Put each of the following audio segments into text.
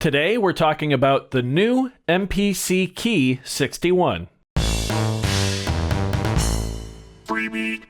Today we're talking about the new MPC Key 61. Freebie.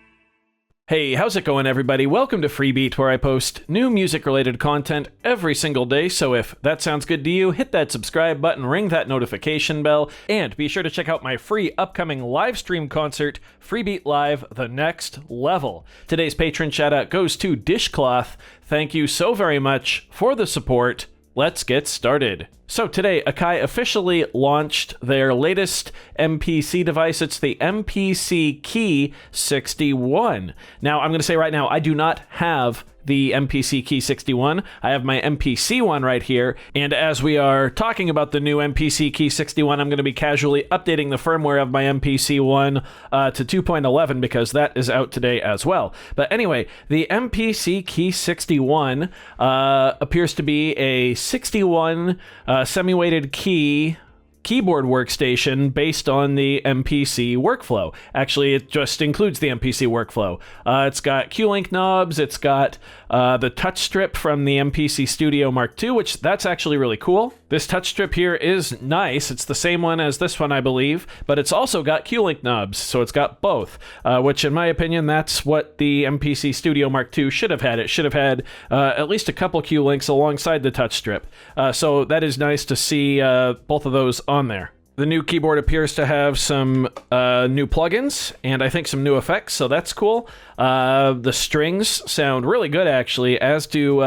Hey, how's it going, everybody? Welcome to Freebeat, where I post new music-related content every single day, so if that sounds good to you, hit that subscribe button, ring that notification bell, and be sure to check out my free upcoming live stream concert, Freebeat Live: The Next Level. Today's patron shout-out goes to Dishcloth. Thank you so very much for the support. Let's get started. So today, Akai officially launched their latest MPC device. It's the MPC Key 61. Now, I'm going to say right now, I do not have the MPC Key 61. I have my MPC one right here, and as we are talking about the new MPC Key 61, I'm going to be casually updating the firmware of my MPC one to 2.11 because that is out today as well. But anyway, the MPC Key 61 appears to be a 61 semi-weighted keyboard workstation based on the MPC workflow. Actually, it just includes the MPC workflow. It's got Q-Link knobs, it's got the touch strip from the MPC Studio Mark II, which that's actually really cool. This touch strip here is nice. It's the same one as this one, I believe, but it's also got Q-Link knobs, so it's got both, which in my opinion, that's what the MPC Studio Mark II should have had. It should have had at least a couple Q-Links alongside the touch strip. So that is nice to see both of those on there. The new keyboard appears to have some new plugins and I think some new effects, so that's cool. The strings sound really good, actually, as do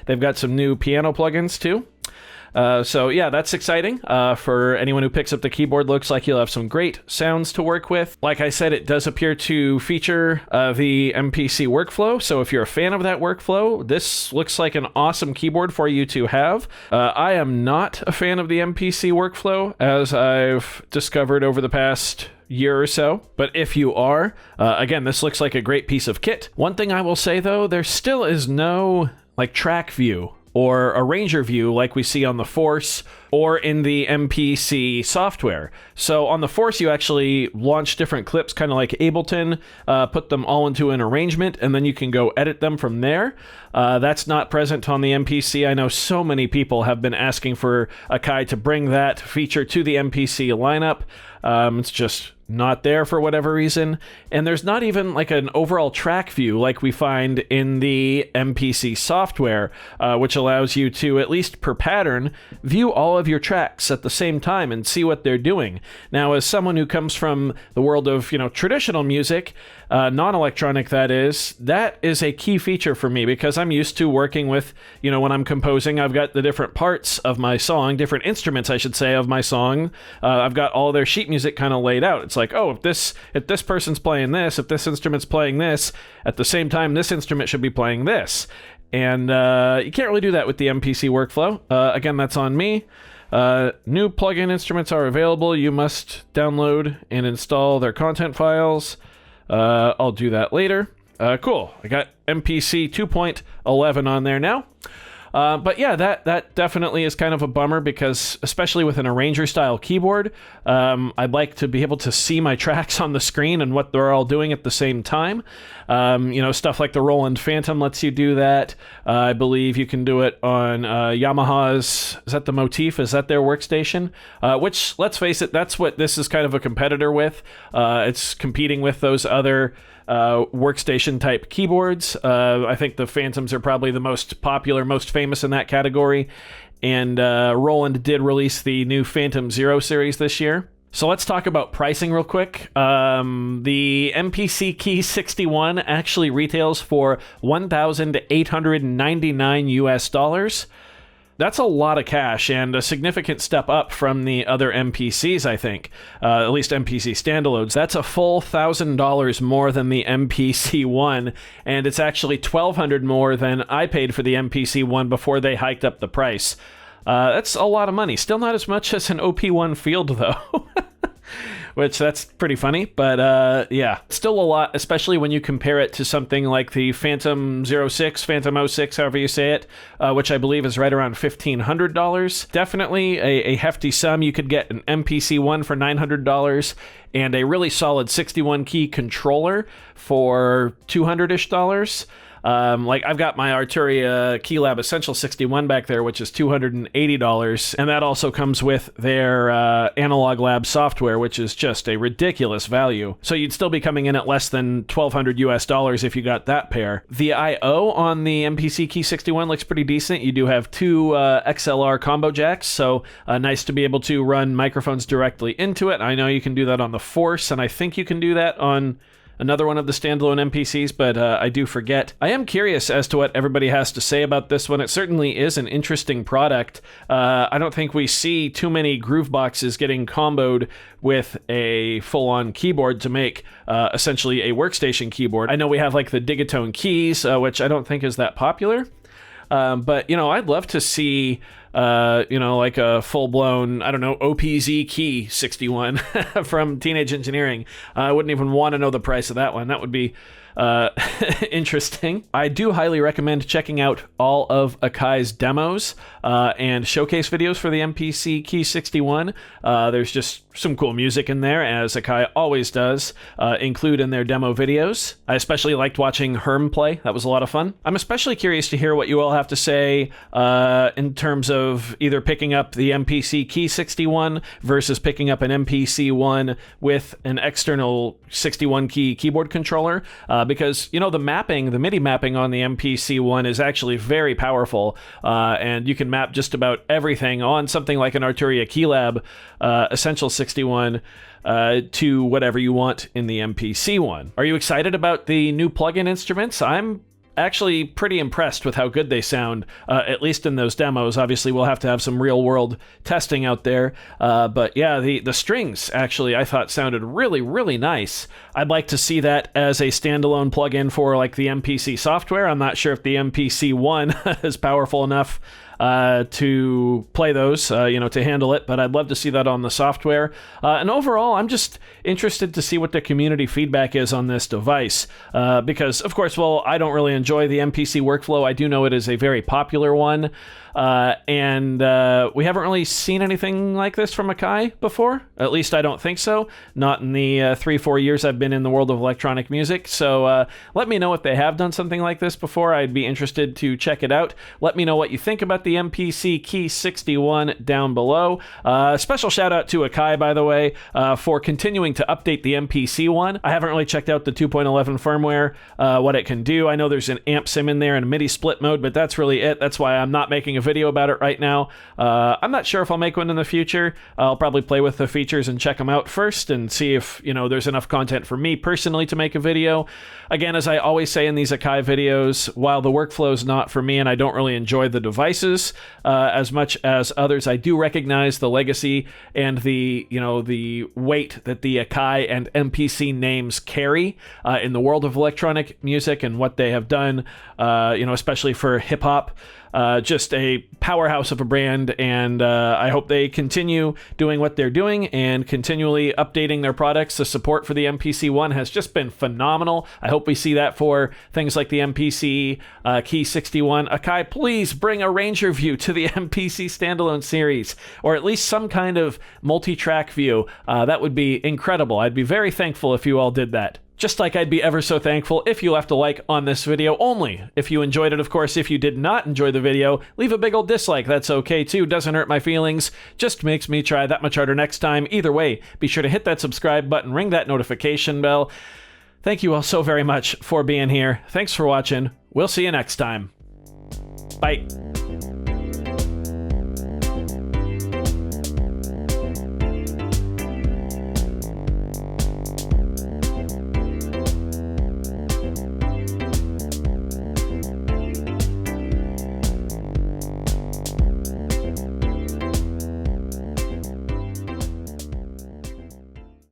they've got some new piano plugins too. So yeah, that's exciting. For anyone who picks up the keyboard, looks like you'll have some great sounds to work with. Like I said, it does appear to feature the MPC workflow, so if you're a fan of that workflow, this looks like an awesome keyboard for you to have. I am not a fan of the MPC workflow, as I've discovered over the past year or so, but if you are, again, this looks like a great piece of kit. One thing I will say, though, there still is no track view or arranger view like we see on the Force or in the MPC software. So on the Force, you actually launch different clips, kind of like Ableton, put them all into an arrangement, and then you can go edit them from there. That's not present on the MPC. I know so many people have been asking for Akai to bring that feature to the MPC lineup. It's just not there for whatever reason, and there's not even an overall track view like we find in the MPC software, which allows you to, at least per pattern, view all of your tracks at the same time and see what they're doing. Now, as someone who comes from the world of traditional music, non-electronic that is a key feature for me, because I'm used to working with, when I'm composing, I've got the different parts of my song, different instruments I should say of my song. I've got all their sheet music kind of laid out. It's like, oh, if this person's playing this, if this instrument's playing this, at the same time this instrument should be playing this. And you can't really do that with the MPC workflow. Again, that's on me. New plugin instruments are available. You must download and install their content files. I'll do that later. Cool. I got MPC 2.11 on there now. But yeah, that definitely is kind of a bummer, because especially with an arranger style keyboard, I'd like to be able to see my tracks on the screen and what they're all doing at the same time. Stuff like the Roland Phantom lets you do that. I believe you can do it on Yamaha's, is that the Motif? Is that their workstation? Which, let's face it, that's what this is kind of a competitor with. It's competing with those other workstation type keyboards. I think the Phantoms are probably the most popular, most famous in that category, and Roland did release the new Phantom Zero series this year. So let's talk about pricing real quick. The MPC Key 61 actually retails for $1,899 US. That's a lot of cash, and a significant step up from the other MPCs, I think. At least MPC standalones. That's a full $1,000 more than the MPC one, and it's actually $1,200 more than I paid for the MPC one before they hiked up the price. That's a lot of money. Still not as much as an OP1 Field, though. Which, that's pretty funny, but yeah, still a lot, especially when you compare it to something like the Phantom 06, Phantom 06, however you say it, which I believe is right around $1,500. Definitely a hefty sum. You could get an MPC one for $900 and a really solid 61 key controller for $200-ish. Like I've got my Arturia Keylab Essential 61 back there, which is $280, and that also comes with their Analog Lab software, which is just a ridiculous value. So you'd still be coming in at less than $1,200 US if you got that pair. The I/O on the MPC Key 61 looks pretty decent. You do have two XLR combo jacks, so nice to be able to run microphones directly into it. I know you can do that on the Force, and I think you can do that on another one of the standalone MPCs, but I do forget. I am curious as to what everybody has to say about this one. It certainly is an interesting product. I don't think we see too many groove boxes getting comboed with a full-on keyboard to make essentially a workstation keyboard. I know we have like the Digatone keys, which I don't think is that popular. But, you know, I'd love to see, like a full-blown, I don't know, OPZ Key 61 from Teenage Engineering. I wouldn't even want to know the price of that one. That would be interesting. I do highly recommend checking out all of Akai's demos and showcase videos for the MPC Key 61. There's just some cool music in there, as Akai always does include in their demo videos. I especially liked watching Herm play. That was a lot of fun. I'm especially curious to hear what you all have to say in terms of either picking up the MPC Key 61 versus picking up an MPC one with an external 61 key keyboard controller. Because, you know, the MIDI mapping on the MPC one is actually very powerful, and you can map just about everything on something like an Arturia Keylab Essential 61 to whatever you want in the MPC one. Are you excited about the new plugin instruments? I'm actually pretty impressed with how good they sound, at least in those demos. Obviously, we'll have to have some real-world testing out there. But yeah, the strings, actually, I thought sounded really, really nice. I'd like to see that as a standalone plugin for like the MPC software. I'm not sure if the MPC one is powerful enough to play those, to handle it, but I'd love to see that on the software. And overall, I'm just interested to see what the community feedback is on this device, because, of course, I don't really enjoy the MPC workflow. I do know it is a very popular one, and we haven't really seen anything like this from Akai before. At least I don't think so. Not in the 3-4 years I've been in the world of electronic music. So let me know if they have done something like this before. I'd be interested to check it out. Let me know what you think about the MPC Key 61 down below. Special shout out to Akai, by the way, for continuing to update the MPC one. I haven't really checked out the 2.11 firmware, what it can do. I know there's an amp sim in there and a MIDI split mode, but that's really it. That's why I'm not making a video about it right now. I'm not sure if I'll make one in the future. I'll probably play with the features and check them out first and see if, there's enough content for me personally to make a video. Again, as I always say in these Akai videos, while the workflow is not for me and I don't really enjoy the devices as much as others, I do recognize the legacy and the weight that the Akai and MPC names carry in the world of electronic music and what they have done, especially for hip hop. Just a powerhouse of a brand, and I hope they continue doing what they're doing and continually updating their products. The support for the MPC one has just been phenomenal. I hope we see that for things like the MPC Key 61. Akai, please bring a Ranger view to the MPC standalone series, or at least some kind of multi-track view. That would be incredible. I'd be very thankful if you all did that. Just like I'd be ever so thankful if you left a like on this video only. If you enjoyed it, of course. If you did not enjoy the video, leave a big old dislike. That's okay too. Doesn't hurt my feelings. Just makes me try that much harder next time. Either way, be sure to hit that subscribe button, ring that notification bell. Thank you all so very much for being here. Thanks for watching. We'll see you next time. Bye.